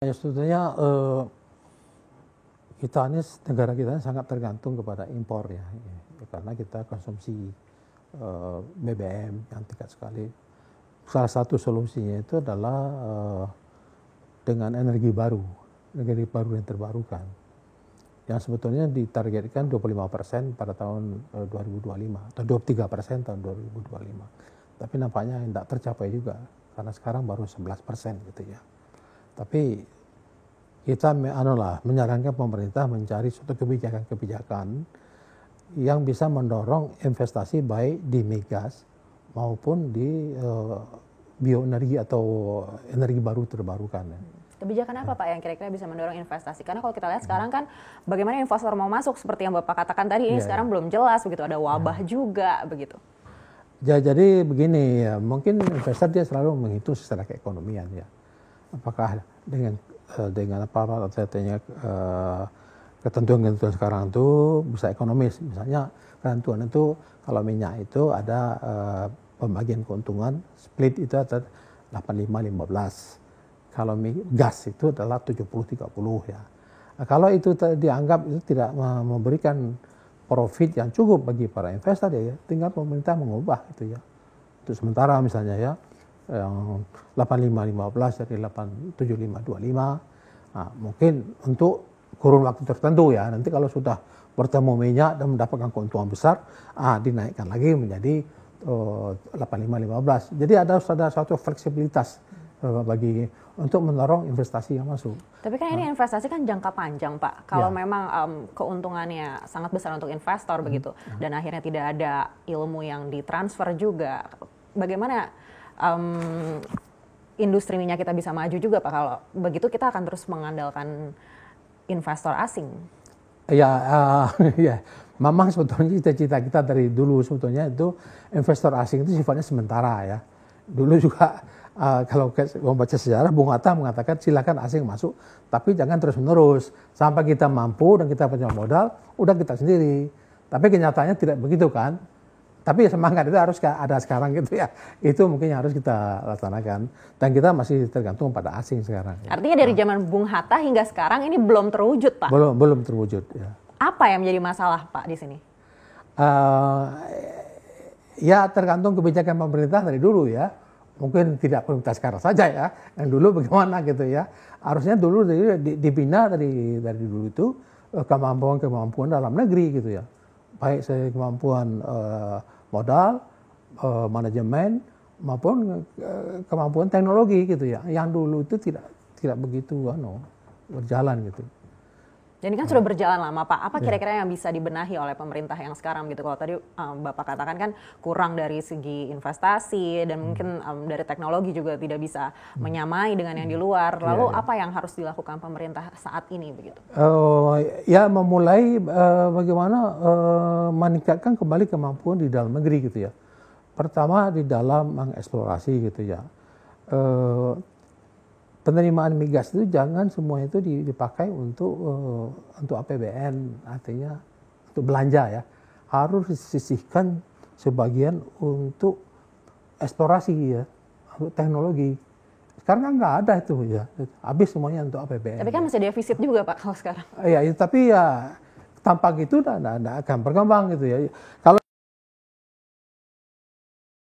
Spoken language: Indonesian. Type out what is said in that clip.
Ya sebetulnya kita ini negara kita ini sangat tergantung kepada impor ya, karena kita konsumsi BBM yang tingkat sekali. Salah satu solusinya itu adalah dengan energi baru yang terbarukan, yang sebetulnya ditargetkan 25% pada tahun 2025 atau 23% tahun 2025. Tapi nampaknya tidak tercapai juga karena sekarang baru 11% gitu ya. Tapi kita menyarankan pemerintah mencari suatu kebijakan-kebijakan yang bisa mendorong investasi baik di migas maupun di bioenergi atau energi baru terbarukan. Kebijakan apa Pak yang kira-kira bisa mendorong investasi? Karena kalau kita lihat sekarang kan bagaimana investor mau masuk seperti yang Bapak katakan tadi ini sekarang belum jelas begitu, ada wabah juga begitu. Jadi begini ya, mungkin investor dia selalu menghitung secara keekonomian ya. Apakah dengan apa artinya ketentuan sekarang itu bisa ekonomis. Misalnya ketentuan itu kalau minyak itu ada pembagian keuntungan split itu ada 85-15. Kalau gas itu adalah 70-30 ya. Nah, kalau itu dianggap itu tidak memberikan profit yang cukup bagi para investor ya, tinggal pemerintah mengubah itu ya. Untuk sementara misalnya ya, yang 85-15 jadi 75-25. Nah, mungkin untuk kurun waktu tertentu ya, nanti kalau sudah bertemu minyak dan mendapatkan keuntungan besar, dinaikkan lagi menjadi 85-15. Jadi ada suatu fleksibilitas bagi untuk mendorong investasi yang masuk. Tapi kan ini investasi kan jangka panjang Pak. Kalau memang keuntungannya sangat besar untuk investor begitu, dan akhirnya tidak ada ilmu yang ditransfer juga, bagaimana industri minyak kita bisa maju juga Pak? Kalau begitu kita akan terus mengandalkan investor asing. Ya, memang sebetulnya cita-cita kita dari dulu sebetulnya itu investor asing itu sifatnya sementara ya. Dulu juga kalau membaca sejarah Bung Hatta mengatakan silakan asing masuk, tapi jangan terus-menerus sampai kita mampu dan kita punya modal, udah kita sendiri. Tapi kenyataannya tidak begitu kan. Tapi semangat itu harus ada sekarang gitu ya. Itu mungkin yang harus kita laksanakan. Dan kita masih tergantung pada asing sekarang. Ya. Artinya dari zaman Bung Hatta hingga sekarang ini belum terwujud Pak? Belum terwujud ya. Apa yang menjadi masalah Pak di sini? Ya tergantung kebijakan pemerintah dari dulu ya. Mungkin tidak prioritas sekarang saja ya. Yang dulu bagaimana gitu ya. Harusnya dulu dibina dari dulu itu kemampuan dalam negeri gitu ya. Baik kemampuan modal, manajemen maupun kemampuan teknologi gitu ya. Yang dulu itu tidak begitu berjalan gitu. Dan ini kan sudah berjalan lama Pak. Apa kira-kira yang bisa dibenahi oleh pemerintah yang sekarang gitu? Kalau tadi Bapak katakan kan kurang dari segi investasi dan mungkin dari teknologi juga tidak bisa menyamai dengan yang di luar. Lalu apa yang harus dilakukan pemerintah saat ini begitu? Ya memulai bagaimana meningkatkan kembali kemampuan di dalam negeri gitu ya. Pertama di dalam mengeksplorasi gitu ya. Penerimaan migas itu jangan semua itu dipakai untuk APBN, artinya untuk belanja ya. Harus disisihkan sebagian untuk eksplorasi ya, untuk teknologi. Sekarang nggak ada itu ya, habis semuanya untuk APBN. Tapi kan masih defisit juga Pak kalau sekarang. Iya, tapi ya tanpa gitu tidak akan berkembang gitu ya. Kalau